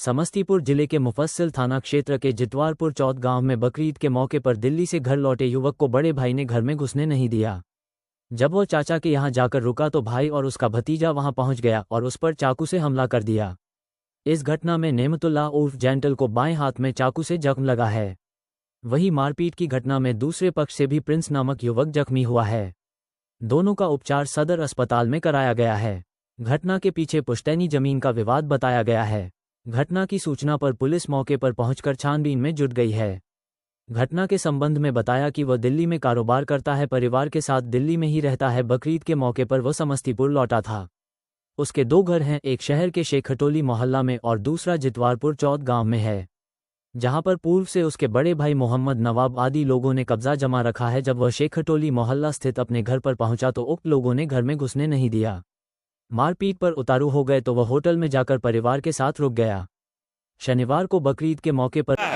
समस्तीपुर जिले के मुफस्सिल थाना क्षेत्र के जितवारपुर चौथ गांव में बकरीद के मौके पर दिल्ली से घर लौटे युवक को बड़े भाई ने घर में घुसने नहीं दिया। जब वो चाचा के यहां जाकर रुका तो भाई और उसका भतीजा वहां पहुंच गया और उस पर चाकू से हमला कर दिया। इस घटना में नेमतुल्लाह उर्फ जेंटल को बाएं हाथ में चाकू से जख्म लगा है। वहीं मारपीट की घटना में दूसरे पक्ष से भी प्रिंस नामक युवक जख्मी हुआ है। दोनों का उपचार सदर अस्पताल में कराया गया है। घटना के पीछे पुश्तैनी जमीन का विवाद बताया गया है। घटना की सूचना पर पुलिस मौके पर पहुंचकर छानबीन में जुट गई है। घटना के संबंध में बताया कि वह दिल्ली में कारोबार करता है, परिवार के साथ दिल्ली में ही रहता है। बकरीद के मौके पर वह समस्तीपुर लौटा था। उसके दो घर हैं, एक शहर के शेख खटोली मोहल्ला में और दूसरा जितवारपुर चौथ गांव में है, जहां पर पूर्व से उसके बड़े भाई मोहम्मद नवाब आदि लोगों ने कब्जा जमा रखा है। जब वह शेख खटोली मोहल्ला स्थित अपने घर पर पहुंचा तो उक्त लोगों ने घर में घुसने नहीं दिया। मारपीट पर उतारू हो गए तो वह होटल में जाकर परिवार के साथ रुक गया। शनिवार को बकरीद के मौके पर ये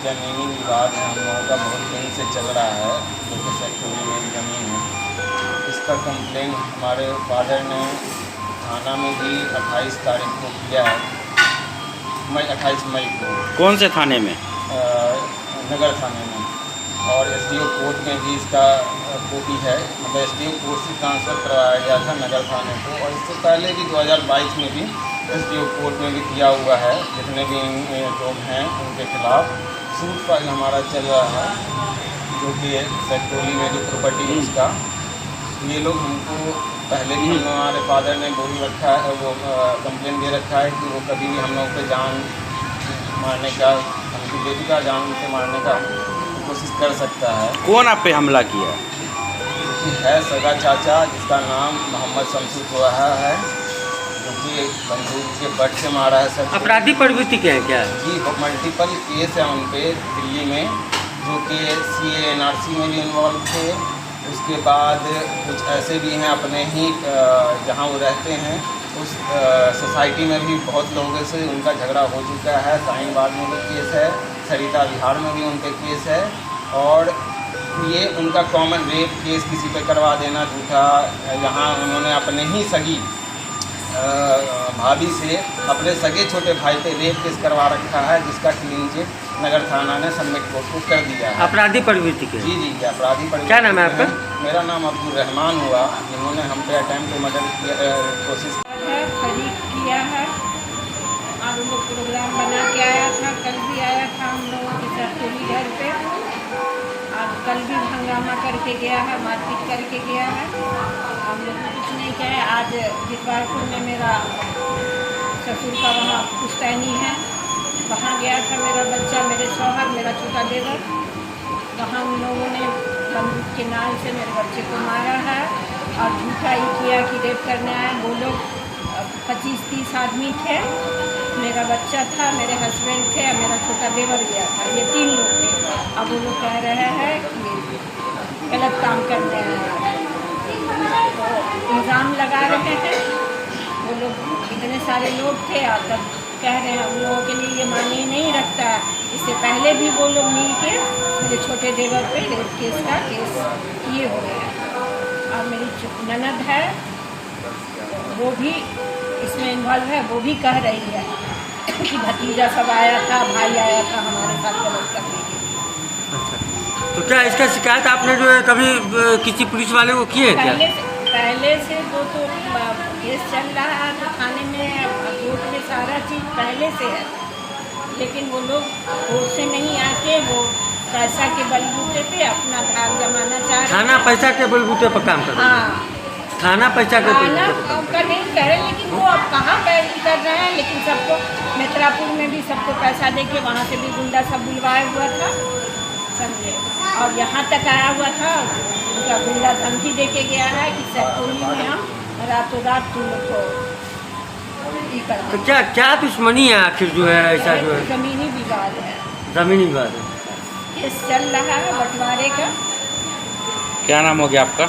जमीनी विवाद है, हम लोगों का बहुत दिन से चल रहा है, क्योंकि सेक्टोरी में जमीन है। इसका कंप्लेन हमारे फादर ने थाना में भी 28 तारीख को किया है, 28 मई को। कौन से थाने में? नगर थाने में। और एसडीओ कोर्ट में भी इसका कॉपी है, मतलब एसडीओ कोर्ट से ट्रांसफ़र करवाया गया था नगर थाने को। और इससे पहले भी 2022 में भी एसडीओ कोर्ट में भी किया हुआ है। जितने भी लोग हैं उनके खिलाफ सूट फाइल हमारा चल रहा है, जो कि सेक्टोरी में जो प्रॉपर्टी है उसका। ये लोग हमको पहले भी हमारे फादर ने बोल रखा है, वो कंप्लेन दे रखा है कि वो कभी भी हम लोग पे जान मारने का, हमकी बेटी का जान से मारने का कोशिश कर सकता है। कौन आप पे हमला किया? है सगा चाचा, जिसका नाम मोहम्मद शमसूर कुआहा है, जो कि बंदूक के बट से मारा है। सब अपराधी प्रवृत्ति के हैं क्या? जी, मल्टीपल केस है उन पे दिल्ली में, जो कि CA NRC में भी इन्वॉल्व थे। उसके बाद कुछ ऐसे भी हैं अपने ही जहाँ वो रहते हैं उस सोसाइटी में भी बहुत लोगों से उनका झगड़ा हो चुका है। शाहीनबाग में भी केस है, सरिता विहार में भी उनके केस है। और ये उनका कॉमन रेप केस किसी पे करवा देना झूठा, यहाँ उन्होंने अपने ही सगी भाभी से अपने सगे छोटे भाई पे रेप केस करवा रखा है, जिसका क्लीन चिट नगर थाना ने सबमिट कोर्ट को कर दिया है। अपराधी प्रवृत्ति के? जी, अपराधी प्रवृत्ति। क्या नाम है आपका? मेरा नाम अब्दुल रहमान हुआ, जिन्होंने हम पे अटेम्प्ट टू मर्डर कोशिश किया है। और वो प्रोग्राम बना के आया था, कल भी आया था हम लोगों के साथ घर पे, और कल भी हंगामा करके गया है, मारपीट करके गया है। हम लोग कुछ नहीं किया है। आज जितवारपुर में मेरा ससुर का वहाँ पुश्तैनी है, वहाँ गया था मेरा बच्चा, मेरे शौहर, मेरा छोटा देवर। वहाँ उन लोगों ने बंदूक के नाल से मेरे बच्चे को मारा है और झूठा ही किया कि रेप करने आए। वो लोग 25-30 आदमी थे, मेरा बच्चा था, मेरे हस्बैंड थे और मेरा छोटा देवर गया था। ये 3 लोग थे। अब वो लोग कह रहे हैं कि गलत काम करने आए, तो इल्ज़ाम लगा रहे हैं। वो लोग इतने सारे लोग थे और तब कह रहे हैं, उन लोगों के लिए ये मायने नहीं रखता है। इससे पहले भी वो लोग मिल के मेरे छोटे देवर पे रेप केस का केस किए हुए हैं। और मेरी ननद है, वो भी इसमें इन्वॉल्व है। वो भी कह रही है कि भतीजा सब आया था, भाई आया था हमारे साथ गलत करने के लिए। अच्छा, तो क्या इसका शिकायत आपने जो है कभी किसी पुलिस वाले को किए क्या? पहले से तो केस चल रहा है तो थाने में, कोर्ट में सारा चीज़ पहले से है, लेकिन वो लोग कोर्ट से नहीं आके वो पैसा के बलबूते पे अपना धार जमाना चाह रहे हैं। थाना पैसा के बलबूते पर काम कर रहा है? हाँ, थाना पैसा के थाना का नहीं कह रहे, लेकिन वो अब कहाँ पैसा कर रहे हैं। लेकिन सबको मित्रापुर में भी सबको पैसा दे के वहाँ से भी गुंडा सब बुलवाया हुआ था, समझे। और यहाँ तक आया हुआ था, उनका गुंडा धमकी दे के गया है कि सेक्टोरी में हम रातों रात तुम लोग को तो क्या दुश्मनी है आखिर जो है ऐसा जो है? जमीनी विवाद है, जमीनी विवाद है। केस चल रहा है बंटवारे का। क्या नाम हो गया आपका?